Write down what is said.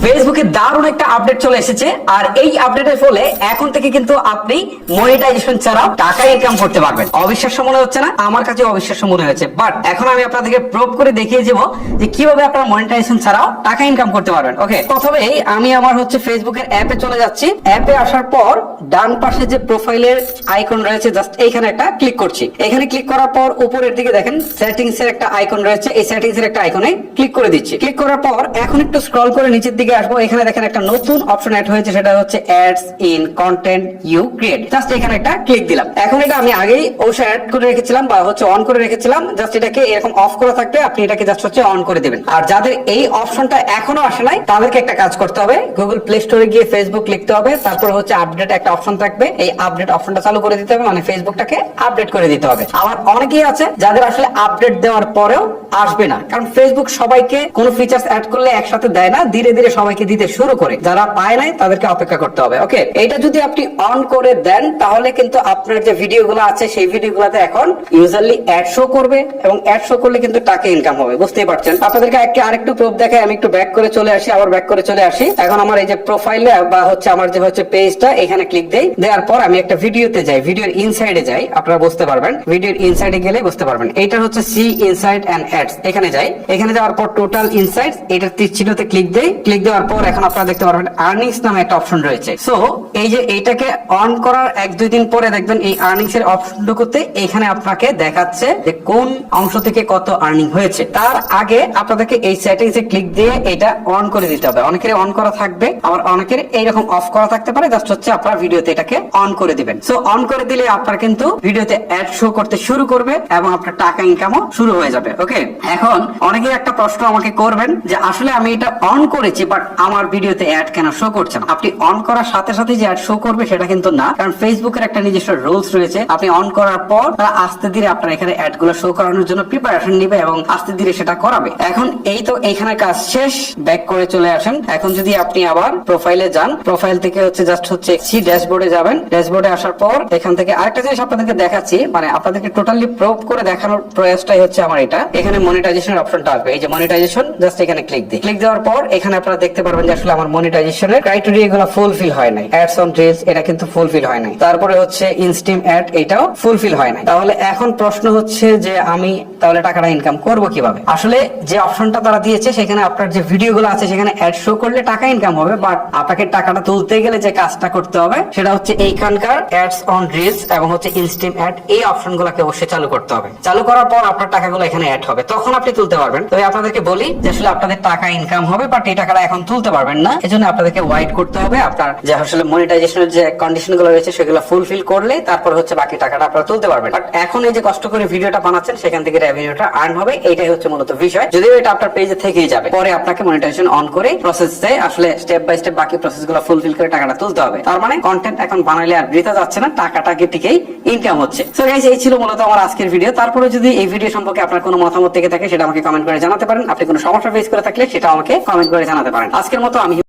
ফেসবুকে দারুণ একটা আপডেট চলে এসেছে, আর এই আপডেটের ফলে এখন থেকে কিন্তু আপনি মনিটাইজেশন ছাড়াও টাকা ইনকাম করতে পারবেন। অবিশ্বাস্য মনে হচ্ছে না? আমার কাছে অবিশ্বাস্য মনে হয়েছে, বাট এখন আমি আপনাদেরকে প্রুভ করে দেখিয়ে দেবো যে কিভাবে আপনারা মনিটাইজেশন ছাড়াও টাকা ইনকাম করতে পারবেন। ওকে, প্রথমেই আমি আমার হচ্ছে ফেসবুকের অ্যাপে চলে যাচ্ছি। অ্যাপে আসার পর ডান পাশে যে প্রোফাইলের আইকন রয়েছে, জাস্ট এইখানে একটা ক্লিক করছি। এখানে ক্লিক করার পর উপরের দিকে দেখেন সেটিংস এর একটা আইকন রয়েছে, এই সেটিংস এর একটা আইকনে ক্লিক করে দিচ্ছি। ক্লিক করার পর এখন একটু স্ক্রল করে নিচের দিকে আসবো। এখানে দেখেন একটা নতুন অপশন অ্যাড হয়েছে, সেটা হচ্ছে ads in content you create. Just এখানে একটা ক্লিক দিলাম। এখন এটা আমি আগেই অবশ্যই অ্যাড করে রেখেছিলাম বা হচ্ছে অন করে রেখেছিলাম, জাস্ট এটাকে এরকম অফ করা থাকবে, আপনি এটাকে জাস্ট হচ্ছে অন করে দিবেন। আর যাদের এই অপশনটা এখনো আসে নাই তাদেরকে একটা কাজ করতে হবে, গুগল প্লে স্টোরে গিয়ে ফেসবুক লিখতে হবে, তারপর হচ্ছে আপডেট একটা অপশন থাকবে, এই আপডেট অপশনটা চালু করে দিতে হবে, মানে ফেসবুকটাকে আপডেট করে দিতে হবে। আবার অনেকেই আছে যাদের আসলে আপডেট দেওয়ার পরেও আসবে না, কারণ ফেসবুক সবাইকে কোনো ফিচার্স অ্যাড করলে একসাথে দেয় না, ধীরে ধীরে সবাইকে দিতে শুরু করে। যারা পায় নাই তাদেরকে অপেক্ষা করতে হবে। ওকে, এটা যদি আপনি অন করে দেন তাহলে কিন্তু আপনার যে ভিডিওগুলো আছে সেই ভিডিওগুলোতে এখন ইউজারলি অ্যাড শো করবে, এবং অ্যাড শো করলে কিন্তু টাকা ইনকাম হবে। বুঝতেই পারছেন। আপনাদেরকে আরেকটু প্রুফ দেখাই। আমি একটু ব্যাক করে চলে আসি, আবার ব্যাক করে চলে আসি। এখন আমার এই যে প্রোফাইলে বা হচ্ছে আমার যে হচ্ছে পেজটা, এখানে ক্লিক দেই। দেওয়ার পর আমি একটা ভিডিওতে যাই, ভিডিওর ইনসাইডে যাই, আপনারা বুঝতে পারবেন। ভিডিওর ইনসাইডে গেলে বুঝতে পারবেন। এইটা হচ্ছে সি ইনসাইড এন্ড অ্যাডস, এখানে যাই। এখানে যাওয়ার পর টোটাল ইনসাইটস, এটার তীর চিহ্নতে ক্লিক দেই। ক্লিক দেওয়ার পর এখন আপনারা দেখতে পারবেন আর্নিংস নামে একটা অপশন রয়েছে। সো এই যে এইটাকে অন করার 1-2 দিন পরে দেখবেন এই আর্নিংস এর অপশনটুকুতে এখানে আপনাকে দেখাচ্ছে যে কোন অংশ থেকে কত আর্নিং হয়েছে। তার আগে আপনাদেরকে এই সেটিংস এ ক্লিক দিয়ে এটা অন করে দিতে হবে। অনেকের অন করা থাকবে, আবার অনেকের এইরকম অফ করা থাকতে পারে। জাস্ট হচ্ছে আপনার ভিডিওতে এটাকে অন করে দিবেন। সো অন করে দিলে আপনার কিন্তু ভিডিওতে অ্যাড শো করতে শুরু করবে এবং আপনার টাকা ইনকামও শুরু হয়ে যাবে। ওকে, এখন অনেকেই একটা প্রশ্ন আমাকে করবেন যে আসলে আমি এটা অন করেছি বাট আমার ভিডিওতে অ্যাড কেন শো করছে না? আপনি অন করার সাথে সাথে যে অ্যাড শো করবে সেটা কিন্তু না, কারণ ফেসবুকের একটা নিজস্ব রুলস রয়েছে। আপনি অন করার পর তারা আস্তে ধীরে আপনার এখানে অ্যাড গুলো শো করানোর জন্য প্রিপারেশন নিবে এবং আস্তে ধীরে সেটা করাবে। এখন এই তো এইখানে কাজ শেষ, ব্যাক করে চলে আসেন। এখন যদি আপনি আবার প্রোফাইলে যান, প্রোফাইল থেকে হচ্ছে জাস্ট হচ্ছে সি ড্যাশবোর্ডে যাবেন। ড্যাশবোর্ডে আসার পর এখান থেকে আরেকটা জিনিস আপনাদেরকে দেখাচ্ছি, মানে আপনাদেরকে টোটালি প্রুভ করে দেখানোর প্রয়াসটাই হচ্ছে আমার এটা। এখানে মনিটাইজেশনের অপশনটা আসবে, এই যে মনিটাইজেশন, জাস্ট এখানে ক্লিক দিই। ক্লিক দেওয়ার পর এখানে আপনারা দেখতে পারবেন যে আসলে আমার মনিটাইজেশনের ক্রাইটেরিয়া গুলো ফুলফিল হয় নাই। অ্যাডস অন রিলস এটা কিন্তু ফুলফিল হয় নাই। তারপরে হচ্ছে ইনস্টিম অ্যাড, এটাও ফুলফিল হয় নাই। তাহলে এখন প্রশ্ন হচ্ছে যে আমি তাহলে টাকাটা ইনকাম করব কিভাবে? আসলে যে অপশনটা তারা দিয়েছে সেখানে আপনার যে ভিডিওগুলো আছে সেখানে অ্যাড শো করলে টাকা ইনকাম হবে, বাট আপনাকে টাকাটা তুলতে গেলে যে কাজটা করতে হবে সেটা হচ্ছে এইখানকার অ্যাডস অন রিলস এবং হচ্ছে ইনস্টিম অ্যাড, এই অপশনগুলোকে অবশ্যই চালু করতে হবে। চালু করার পর আপনার টাকাগুলো এখানে অ্যাড হবে, তখন আপনি তুলতে পারবেন। তবে আপনাদেরকে বলি যে আসলে আপনাদের টাকা ইনকাম হবে বাট এই টাকাটা এখন তুলতে পারবেন না, এজন্য আপনাদেরকে ওয়েট করতে হবে। আপনার যে আসলে মনিটাইজেশনের যে কন্ডিশন গুলো রয়েছে সেগুলো ফুলফিল করলে তারপর হচ্ছে বাকি টাকাটা আপনারা তুলতে পারবেন। বাট এখন এই যে কষ্ট করে ভিডিওটা বানাচ্ছেন সেখান থেকে রেভিনিউটা আর্ন হবে, এইটাই হচ্ছে মূলত বিষয়। যদিও এটা আপনার পেজে থেকেই যাবে, পরে আপনাকে মনিটাইজেশন অন করে প্রসেসে আসলে স্টেপ বাই স্টেপ বাকি প্রসেসগুলো ফুলফিল করে টাকাটা তুলতে হবে। তার মানে কন্টেন্ট এখন বানাইলে আর বৃথা যাচ্ছে না, টাকাটাকে ঠিকই ইনকাম হচ্ছে। সো গাইস, এই ছিল মূলত আমার আজকের ভিডিও। তারপরে যদি এই ভিডিও সম্পর্কে আপনার কোনো মতামত থেকে থাকে সেটা আমাকে কমেন্ট করে জানাতে পারেন। আপনি কোনো সমস্যা ফেস করে থাকলে সেটা আমাকে কমেন্ট করে জানাতে পারেন। আজকের মতো আমি